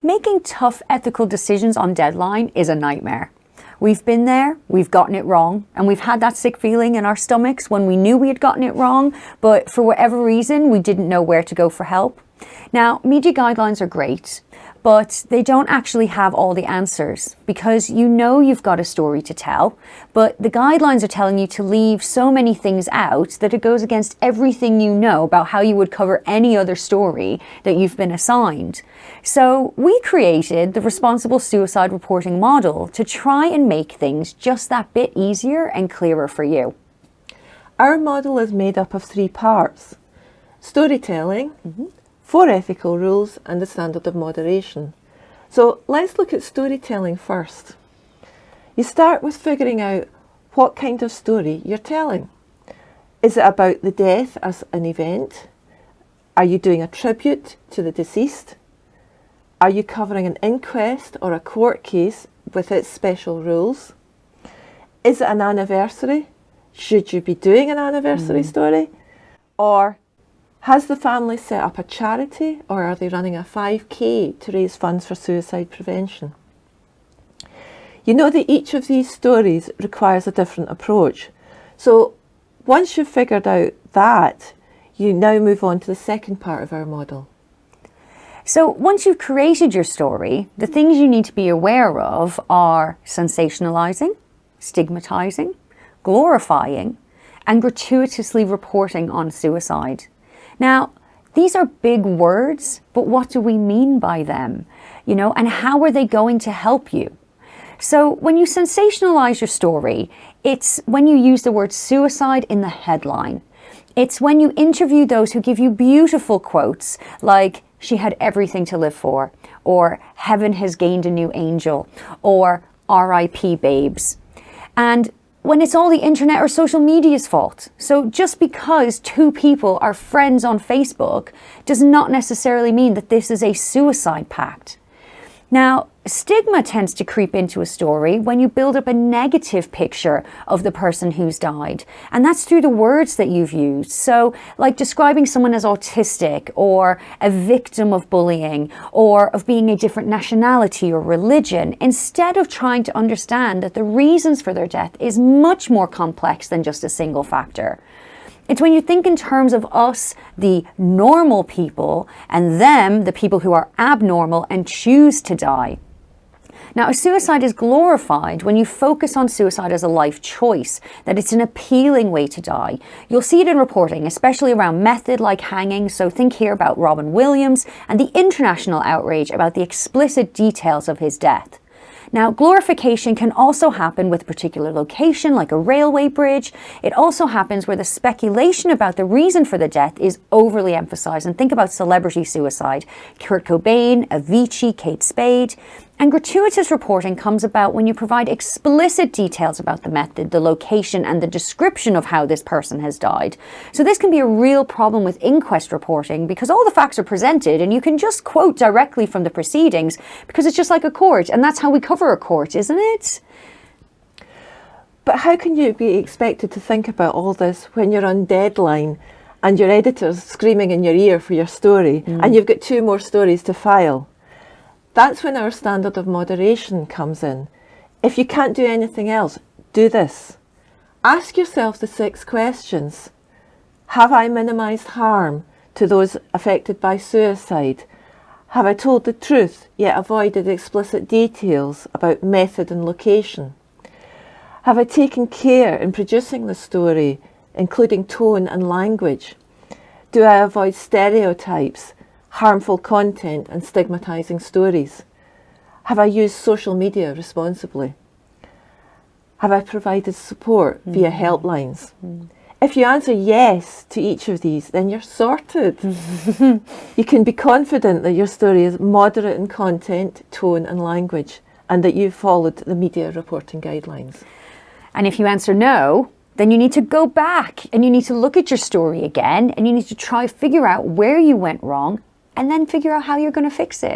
Making tough ethical decisions on deadline is a nightmare. We've been there, we've gotten it wrong, and we've had that sick feeling in our stomachs when we knew we had gotten it wrong, but for whatever reason, we didn't know where to go for help. Now, media guidelines are great, but they don't actually have all the answers because you know you've got a story to tell, but the guidelines are telling you to leave so many things out that it goes against everything you know about how you would cover any other story that you've been assigned. So we created the responsible suicide reporting model to try and make things just that bit easier and clearer for you. Our model is made up of 3 parts: storytelling, 4 ethical rules, and the standard of moderation. So let's look at storytelling first. You start with figuring out what kind of story you're telling. Is it about the death as an event? Are you doing a tribute to the deceased? Are you covering an inquest or a court case with its special rules? Is it an anniversary? Should you be doing an anniversary story? Or has the family set up a charity, or are they running a 5K to raise funds for suicide prevention? You know that each of these stories requires a different approach. So once you've figured out that, you now move on to the second part of our model. So once you've created your story, the things you need to be aware of are sensationalizing, stigmatizing, glorifying, and gratuitously reporting on suicide. Now, these are big words, but what do we mean by them? And how are they going to help you? So when you sensationalize your story, it's when you use the word suicide in the headline. It's when you interview those who give you beautiful quotes like, "She had everything to live for," or "Heaven has gained a new angel," or "RIP babes." And when it's all the internet or social media's fault. So just because 2 people are friends on Facebook does not necessarily mean that this is a suicide pact. Now, stigma tends to creep into a story when you build up a negative picture of the person who's died. And that's through the words that you've used. So like describing someone as autistic or a victim of bullying or of being a different nationality or religion, instead of trying to understand that the reasons for their death is much more complex than just a single factor. It's when you think in terms of us, the normal people, and them, the people who are abnormal and choose to die. Now, a suicide is glorified when you focus on suicide as a life choice, that it's an appealing way to die. You'll see it in reporting, especially around method like hanging. So think here about Robin Williams and the international outrage about the explicit details of his death. Now, glorification can also happen with a particular location, like a railway bridge. It also happens where the speculation about the reason for the death is overly emphasized. And think about celebrity suicide, Kurt Cobain, Avicii, Kate Spade. And gratuitous reporting comes about when you provide explicit details about the method, the location, and the description of how this person has died. So this can be a real problem with inquest reporting because all the facts are presented and you can just quote directly from the proceedings because it's just like a court, and that's how we cover a court, isn't it? But how can you be expected to think about all this when you're on deadline and your editor's screaming in your ear for your story and you've got 2 more stories to file? That's when our standard of moderation comes in. If you can't do anything else, do this. Ask yourself the 6 questions. Have I minimised harm to those affected by suicide? Have I told the truth, yet avoided explicit details about method and location? Have I taken care in producing the story, including tone and language? Do I avoid stereotypes, harmful content, and stigmatizing stories? Have I used social media responsibly? Have I provided support via helplines? If you answer yes to each of these, then you're sorted. You can be confident that your story is moderate in content, tone, and language, and that you've followed the media reporting guidelines. And if you answer no, then you need to go back and you need to look at your story again and you need to try figure out where you went wrong and then figure out how you're going to fix it.